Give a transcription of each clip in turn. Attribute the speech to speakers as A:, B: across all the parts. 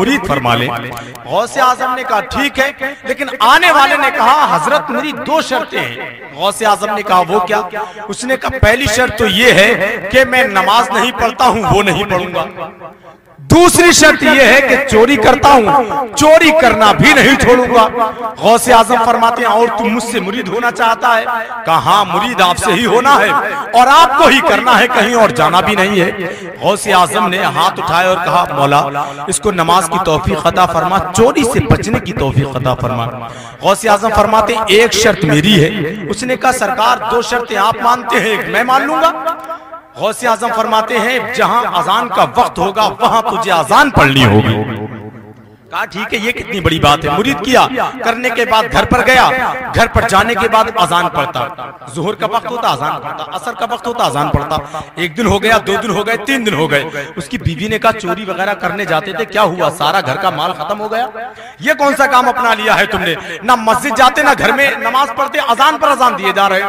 A: مرید فرما لیں۔ غوث اعظم نے کہا ٹھیک ہے، لیکن آنے والے نے کہا حضرت میری دو شرطیں ہیں۔ غوث اعظم نے کہا وہ کیا؟ اس نے کہا پہلی شرط تو یہ ہے کہ میں نماز نہیں پڑھتا ہوں، وہ نہیں پڑھوں گا۔ دوسری شرط یہ ہے کہ چوری کرتا ہوں، چوری کرنا بھی نہیں چھوڑوں گا۔ غوث اعظم فرماتے ہیں اور تم مجھ سے مرید ہونا چاہتا ہے؟ کہا ہاں مرید آپ سے ہی ہونا ہے اور آپ کو ہی کرنا ہے، کہیں اور جانا بھی نہیں ہے۔ غوث اعظم نے ہاتھ اٹھائے اور کہا مولا اس کو نماز کی توفیق عطا فرما، چوری سے بچنے کی توفیق عطا فرما۔ غوث اعظم فرماتے ہیں ایک شرط میری ہے۔ اس نے کہا سرکار دو شرطیں آپ مانتے ہیں، ایک میں مان لوں گا۔ غوث اعظم فرماتے ہیں جہاں اذان کا وقت ہوگا وہاں تجھے اذان پڑھنی ہوگی۔ کہا ٹھیک ہے، یہ کتنی بڑی بات ہے۔ مرید کیا، کرنے کے بعد گھر پر گیا، گھر پر جانے کے بعد اذان پڑھتا۔ ظہر کا وقت ہوتا اذان پڑھتا، عصر کا وقت ہوتا اذان پڑھتا۔ ایک دن ہو گیا، دو دن ہو گئے، تین دن ہو گئے۔ اس کی بیوی نے کہا چوری وغیرہ کرنے جاتے تھے، کیا ہوا؟ سارا گھر کا مال ختم ہو گیا؟ یہ کون سا کام اپنا لیا ہے تم نے؟ نہ مسجد جاتے نہ گھر میں نماز پڑھتے، اذان پر اذان دیے جا رہے۔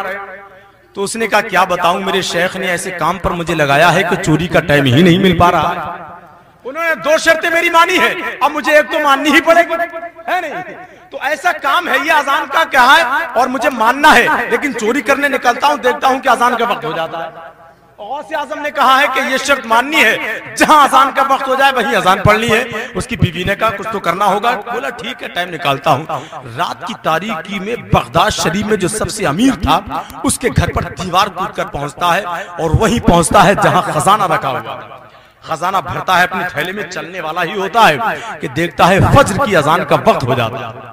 A: تو اس نے کہا کیا بتاؤں، میرے شیخ نے ایسے کام پر مجھے لگایا ہے کہ چوری کا ٹائم ہی نہیں مل پا رہا۔ انہوں نے دو شرطیں میری مانی ہے، اب مجھے ایک تو ماننی ہی پڑے گی، ہے نہیں؟ تو ایسا کام ہے یہ اذان کا کیا ہے اور مجھے ماننا ہے، لیکن چوری کرنے نکلتا ہوں دیکھتا ہوں کہ اذان کا وقت ہو جاتا ہے۔ غوث اعظم نے کہا ہے کہ یہ شرط ماننی ہے، جہاں اذان کا وقت ہو جائے وہیں اذان پڑھنی ہے۔ اس کی بیوی نے کہا کچھ تو کرنا ہوگا۔ بولا ٹھیک ہے ٹائم نکالتا ہوں۔ رات کی تاریکی میں بغداد شریف میں جو سب سے امیر تھا اس کے گھر پر دیوار کود کر پہنچتا ہے اور وہیں پہنچتا ہے جہاں خزانہ رکھا ہوا ہے۔ خزانہ بھرتا ہے، اپنے تھیلے میں چلنے والا ہی ہوتا ہے کہ دیکھتا ہے فجر کی اذان کا وقت ہو جاتا ہے۔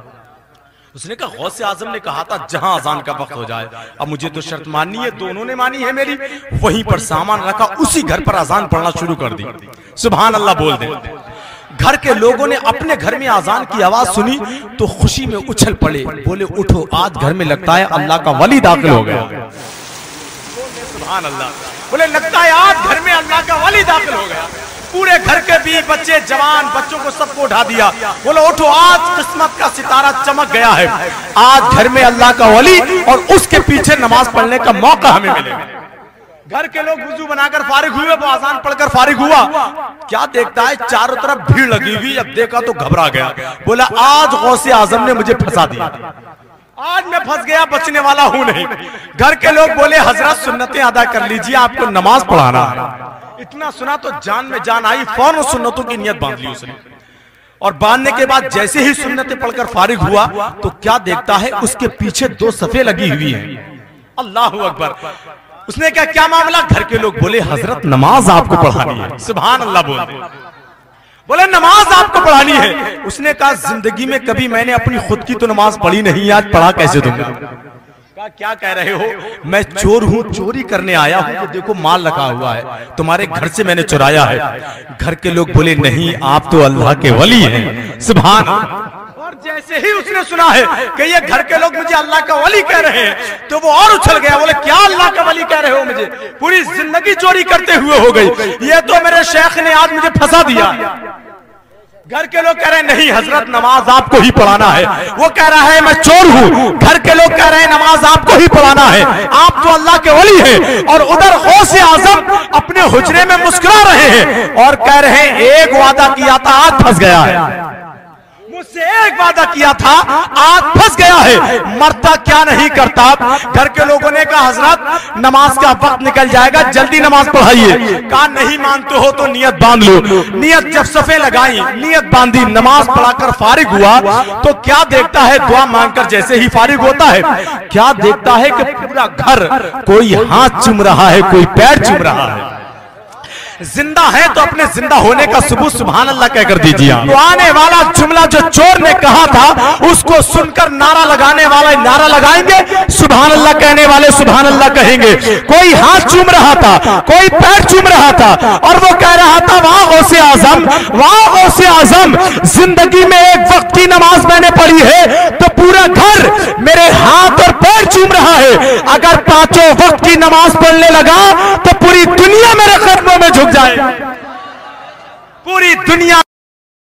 A: اس نے کہا غوث اعظم نے کہا تھا جہاں اذان کا وقت ہو جائے، اب مجھے تو شرط ماننی ہے، دونوں نے مانی ہے میری۔ وہیں پر سامان رکھا، اسی گھر پر اذان پڑھنا شروع کر دی۔ سبحان اللہ بول دیں۔ گھر کے لوگوں نے اپنے گھر میں اذان کی آواز سنی تو خوشی میں اچھل پڑے، بولے اٹھو آج گھر میں لگتا ہے اللہ کا ولی داخل ہو گیا۔ سبحان اللہ، بولے لگتا ہے آج گھر میں اللہ کا ولی داخل ہو گیا۔ پورے گھر کے بھی بچے جوان بچوں کو سب کو اٹھا دیا، بولو اٹھو آج قسمت کا ستارہ چمک گیا ہے، آج گھر میں اللہ کا ولی اور اس کے پیچھے نماز پڑھنے کا موقع ہمیں ملے گا۔ گھر کے لوگ وضو بنا کر فارغ ہوئے، وہ اذان پڑھ کر فارغ ہوا، کیا دیکھتا ہے چاروں طرف بھیڑ لگی ہوئی، اب دیکھا تو گھبرا گیا، بولا آج غوث اعظم نے مجھے پھنسا دیا، آج میں پھنس گیا، بچنے والا ہوں نہیں۔ گھر کے لوگ بولے حضرت سنتیں ادا کر لیجئے، آپ کو نماز پڑھانا ہے۔ اتنا سنا تو جان میں جان آئی، فوراً سنتوں کی نیت باندھ لی اس نے، اور باندھنے کے بعد جیسے ہی سنتیں پڑھ کر فارغ ہوا تو کیا دیکھتا ہے اس کے پیچھے دو صفیں لگی ہوئی ہیں۔ اللہ اکبر، اس نے کہا کیا معاملہ؟ گھر کے لوگ بولے حضرت نماز آپ کو پڑھانی ہے۔ سبحان اللہ بولے نماز آپ کو پڑھانی ہے۔ اس نے کہا زندگی میں کبھی میں نے اپنی خود کی تو نماز پڑھی نہیں، آج پڑھا کیسے دوں گا؟ کیا کہہ رہے ہو؟ میں چور ہوں، چوری کرنے آیا ہوں، تو دیکھو مال رکھا ہوا ہے، تمہارے گھر سے میں نے چرایا ہے۔ گھر کے لوگ بولے نہیں آپ تو اللہ کے ولی ہیں۔ سبحان اللہ، اور جیسے ہی اس نے سنا ہے کہ یہ گھر کے لوگ مجھے اللہ کا ولی کہہ رہے ہیں تو وہ اور اچھل گیا، بولے کیا اللہ کا ولی کہہ رہے ہو مجھے؟ پوری زندگی چوری کرتے ہوئے ہو گئی، یہ تو میرے شیخ نے آج مجھے پھنسا دیا۔ گھر کے لوگ کہہ رہے ہیں نہیں حضرت نماز آپ کو ہی پڑھانا ہے، وہ کہہ رہا ہے میں چور ہوں، گھر کے لوگ کہہ رہے ہیں نماز آپ کو ہی پڑھانا ہے، آپ تو اللہ کے ولی ہیں، اور ادھر غوث اعظم اپنے حجرے میں مسکرا رہے ہیں اور کہہ رہے ہیں ایک وعدہ کیا تھا آج پھنس گیا ہے، مجھ سے ایک وعدہ کیا تھا آج پھنس گیا ہے، مرتا کیا نہیں کرتا۔ گھر کے لوگوں نے کہا حضرت نماز کا وقت نکل جائے گا، جلدی نماز پڑھائیے۔ کہا نہیں مانتے ہو تو نیت باندھ لو۔ نیت جب صفیں لگائیں، نیت باندھی، نماز پڑھا کر فارغ ہوا تو کیا دیکھتا ہے دعا مانگ کر جیسے ہی فارغ ہوتا ہے کیا دیکھتا ہے کہ پورا گھر کوئی ہاتھ چوم رہا ہے، کوئی پیر چوم رہا ہے۔ زندہ ہے تو اپنے زندہ ہونے کا ثبوت سبحان اللہ کہہ کر دیجیے۔ تو آنے والا جملہ جو چور نے کہا تھا اس کو سن کر نعرہ لگانے والے نعرہ لگائیں گے، سبحان اللہ کہنے والے سبحان اللہ کہیں گے۔ کوئی ہاتھ چوم رہا تھا، کوئی پیر چوم رہا تھا اور وہ کہہ رہا تھا واہ غوث اعظم، واہ غوث اعظم، زندگی میں ایک وقت کی نماز میں نے پڑھی ہے تو پورا گھر میرے ہاتھ اور پیر چوم رہا ہے، اگر پانچوں وقت کی نماز پڑھنے لگا تو پوری دنیا میرے قدموں میں جھک جائے، پوری دنیا